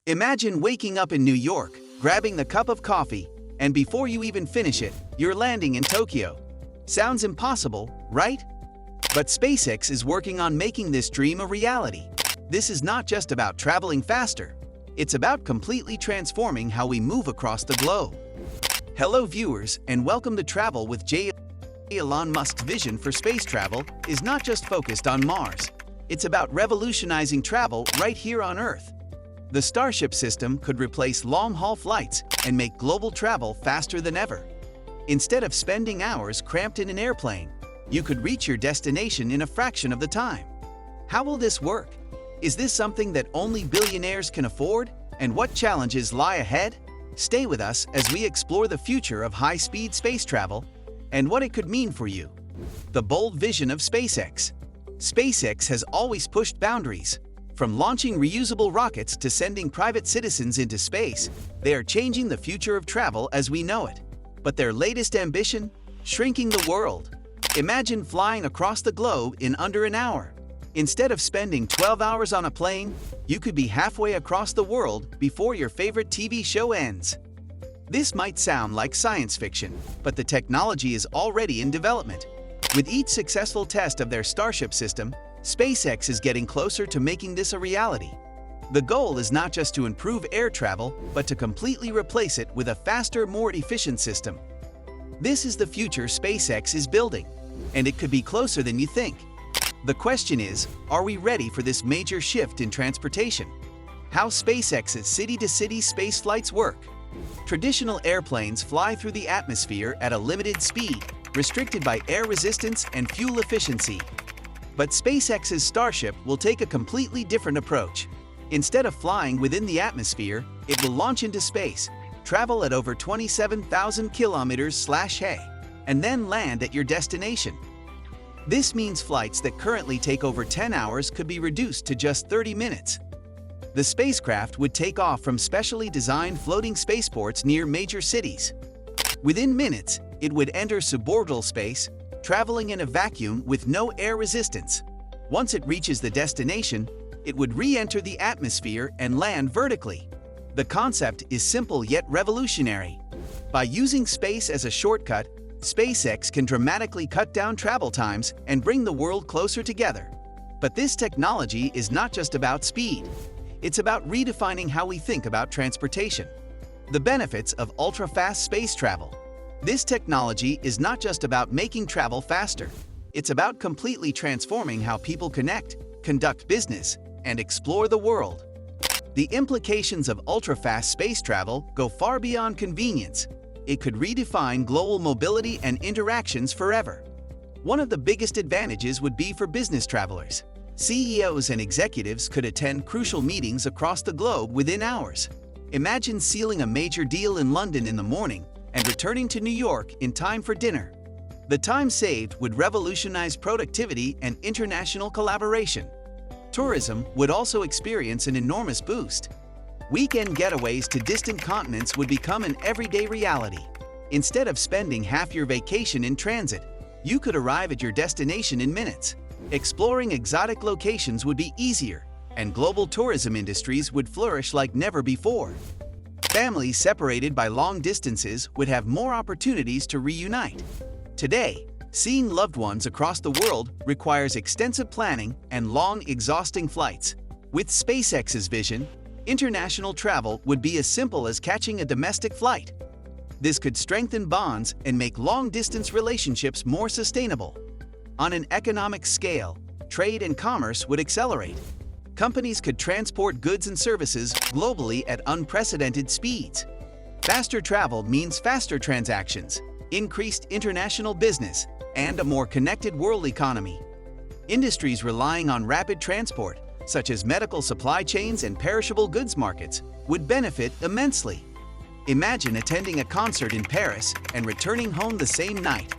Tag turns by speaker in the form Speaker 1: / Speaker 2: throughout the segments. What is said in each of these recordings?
Speaker 1: Imagine waking up in New York, grabbing the cup of coffee, and before you even finish it, you're landing in Tokyo. Sounds impossible, right? But SpaceX is working on making this dream a reality. This is not just about traveling faster. It's about completely transforming how we move across the globe. Hello viewers, and welcome to Travel with Jay. Elon Musk's vision for space travel is not just focused on Mars. It's about revolutionizing travel right here on Earth. The Starship system could replace long-haul flights and make global travel faster than ever. Instead of spending hours cramped in an airplane, you could reach your destination in a fraction of the time. How will this work? Is this something that only billionaires can afford? And what challenges lie ahead? Stay with us as we explore the future of high-speed space travel and what it could mean for you. The bold vision of SpaceX. SpaceX has always pushed boundaries. From launching reusable rockets to sending private citizens into space, they are changing the future of travel as we know it. But their latest ambition? Shrinking the world. Imagine flying across the globe in under an hour. Instead of spending 12 hours on a plane, you could be halfway across the world before your favorite TV show ends. This might sound like science fiction, but the technology is already in development. With each successful test of their Starship system, SpaceX is getting closer to making this a reality. The goal is not just to improve air travel, but to completely replace it with a faster, more efficient system. This is the future SpaceX is building, and it could be closer than you think. The question is, are we ready for this major shift in transportation? How SpaceX's city-to-city space flights work. Traditional airplanes fly through the atmosphere at a limited speed, restricted by air resistance and fuel efficiency. But SpaceX's Starship will take a completely different approach. Instead of flying within the atmosphere, it will launch into space, travel at over 27,000 kilometers/h, and then land at your destination. This means flights that currently take over 10 hours could be reduced to just 30 minutes. The spacecraft would take off from specially designed floating spaceports near major cities. Within minutes, it would enter suborbital space, traveling in a vacuum with no air resistance. Once it reaches the destination, it would re-enter the atmosphere and land vertically. The concept is simple yet revolutionary. By using space as a shortcut, SpaceX can dramatically cut down travel times and bring the world closer together. But this technology is not just about speed. It's about redefining how we think about transportation. The benefits of ultra-fast space travel. This technology is not just about making travel faster. It's about completely transforming how people connect, conduct business, and explore the world. The implications of ultra-fast space travel go far beyond convenience. It could redefine global mobility and interactions forever. One of the biggest advantages would be for business travelers. CEOs and executives could attend crucial meetings across the globe within hours. Imagine sealing a major deal in London in the morning and returning to New York in time for dinner. The time saved would revolutionize productivity and international collaboration. Tourism would also experience an enormous boost. Weekend getaways to distant continents would become an everyday reality. Instead of spending half your vacation in transit, you could arrive at your destination in minutes. Exploring exotic locations would be easier, and global tourism industries would flourish like never before. Families separated by long distances would have more opportunities to reunite. Today, seeing loved ones across the world requires extensive planning and long, exhausting flights. With SpaceX's vision, international travel would be as simple as catching a domestic flight. This could strengthen bonds and make long-distance relationships more sustainable. On an economic scale, trade and commerce would accelerate. Companies could transport goods and services globally at unprecedented speeds. Faster travel means faster transactions, increased international business, and a more connected world economy. Industries relying on rapid transport, such as medical supply chains and perishable goods markets, would benefit immensely. Imagine attending a concert in Paris and returning home the same night.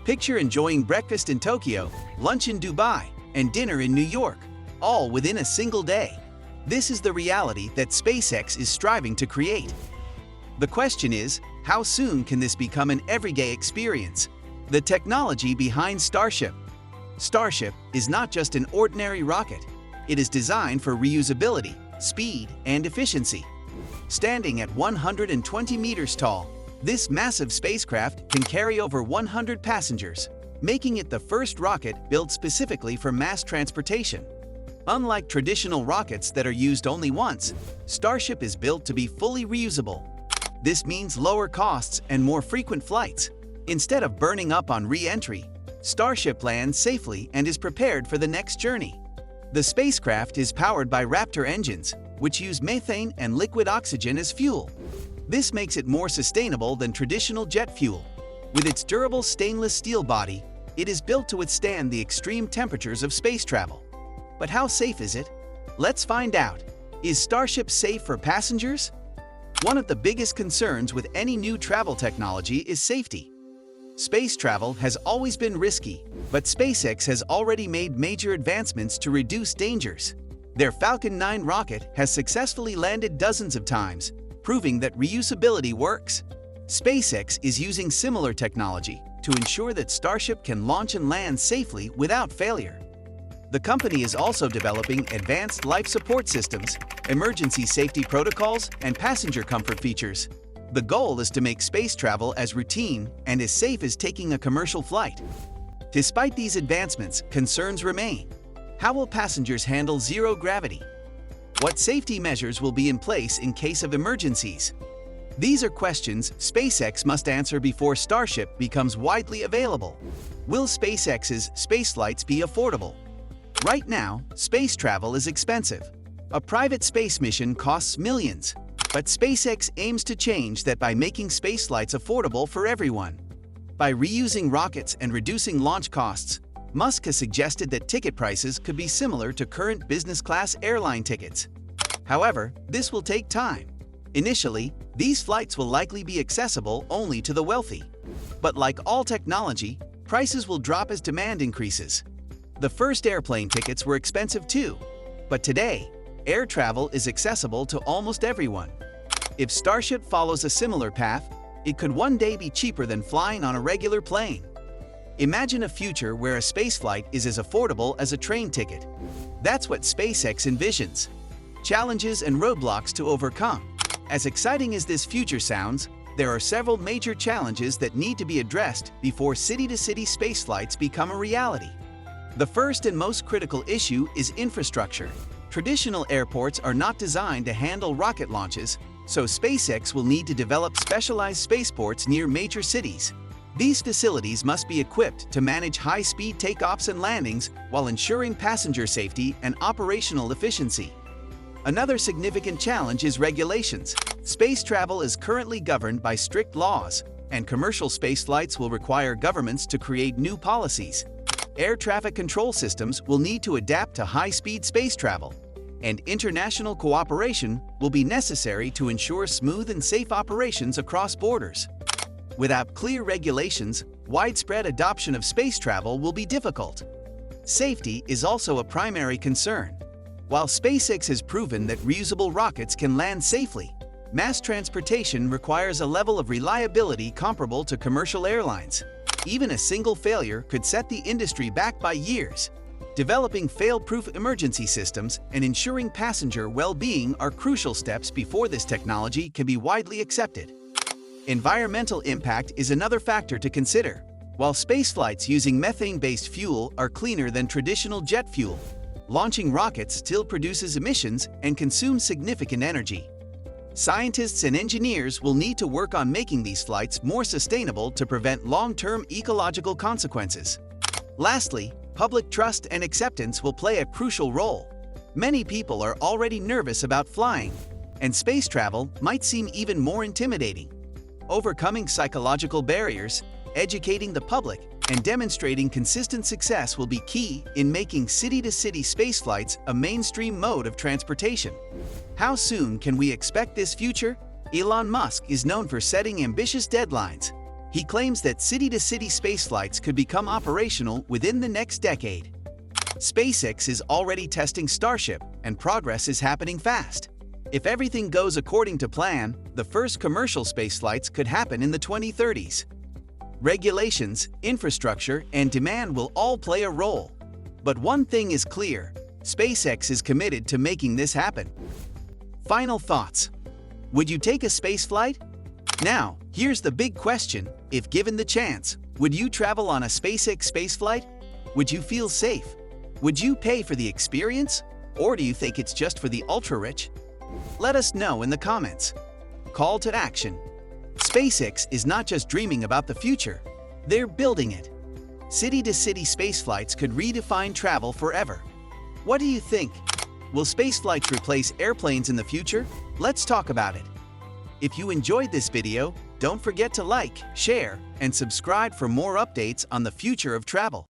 Speaker 1: Picture enjoying breakfast in Tokyo, lunch in Dubai, and dinner in New York, all within a single day. This is the reality that SpaceX is striving to create. The question is, how soon can this become an everyday experience? The technology behind Starship. Starship is not just an ordinary rocket. It is designed for reusability, speed, and efficiency. Standing at 120 meters tall, this massive spacecraft can carry over 100 passengers, making it the first rocket built specifically for mass transportation. Unlike traditional rockets that are used only once, Starship is built to be fully reusable. This means lower costs and more frequent flights. Instead of burning up on re-entry, Starship lands safely and is prepared for the next journey. The spacecraft is powered by Raptor engines, which use methane and liquid oxygen as fuel. This makes it more sustainable than traditional jet fuel. With its durable stainless steel body, it is built to withstand the extreme temperatures of space travel. But how safe is it? Let's find out. Is Starship safe for passengers? One of the biggest concerns with any new travel technology is safety. Space travel has always been risky, but SpaceX has already made major advancements to reduce dangers. Their Falcon 9 rocket has successfully landed dozens of times, proving that reusability works. SpaceX is using similar technology to ensure that Starship can launch and land safely without failure. The company is also developing advanced life support systems, emergency safety protocols, and passenger comfort features. The goal is to make space travel as routine and as safe as taking a commercial flight. Despite these advancements, concerns remain. How will passengers handle zero gravity? What safety measures will be in place in case of emergencies? These are questions SpaceX must answer before Starship becomes widely available. Will SpaceX's spaceflights be affordable? Right now, space travel is expensive. A private space mission costs millions. But SpaceX aims to change that by making spaceflights affordable for everyone. By reusing rockets and reducing launch costs, Musk has suggested that ticket prices could be similar to current business-class airline tickets. However, this will take time. Initially, these flights will likely be accessible only to the wealthy. But like all technology, prices will drop as demand increases. The first airplane tickets were expensive too, but today, air travel is accessible to almost everyone. If Starship follows a similar path, it could one day be cheaper than flying on a regular plane. Imagine a future where a spaceflight is as affordable as a train ticket. That's what SpaceX envisions. Challenges and roadblocks to overcome. As exciting as this future sounds, there are several major challenges that need to be addressed before city-to-city spaceflights become a reality. The first and most critical issue is infrastructure. Traditional airports are not designed to handle rocket launches, so SpaceX will need to develop specialized spaceports near major cities. These facilities must be equipped to manage high-speed takeoffs and landings while ensuring passenger safety and operational efficiency. Another significant challenge is regulations. Space travel is currently governed by strict laws, and commercial spaceflights will require governments to create new policies. Air traffic control systems will need to adapt to high-speed space travel, and international cooperation will be necessary to ensure smooth and safe operations across borders. Without clear regulations, widespread adoption of space travel will be difficult. Safety is also a primary concern. While SpaceX has proven that reusable rockets can land safely, mass transportation requires a level of reliability comparable to commercial airlines. Even a single failure could set the industry back by years. Developing fail-proof emergency systems and ensuring passenger well-being are crucial steps before this technology can be widely accepted. Environmental impact is another factor to consider. While spaceflights using methane-based fuel are cleaner than traditional jet fuel, launching rockets still produces emissions and consumes significant energy. Scientists and engineers will need to work on making these flights more sustainable to prevent long-term ecological consequences. Lastly, public trust and acceptance will play a crucial role. Many people are already nervous about flying, and space travel might seem even more intimidating. Overcoming psychological barriers, educating the public, and demonstrating consistent success will be key in making city-to-city spaceflights a mainstream mode of transportation. How soon can we expect this future? Elon Musk is known for setting ambitious deadlines. He claims that city-to-city spaceflights could become operational within the next decade. SpaceX is already testing Starship, and progress is happening fast. If everything goes according to plan, the first commercial spaceflights could happen in the 2030s. Regulations, infrastructure, and demand will all play a role. But one thing is clear: SpaceX is committed to making this happen. Final thoughts. Would you take a spaceflight? Now, here's the big question. If given the chance, would you travel on a SpaceX spaceflight? Would you feel safe? Would you pay for the experience? Or do you think it's just for the ultra-rich? Let us know in the comments. Call to action. SpaceX is not just dreaming about the future, they're building it. City-to-city spaceflights could redefine travel forever. What do you think? Will spaceflights replace airplanes in the future? Let's talk about it. If you enjoyed this video, don't forget to like, share, and subscribe for more updates on the future of travel.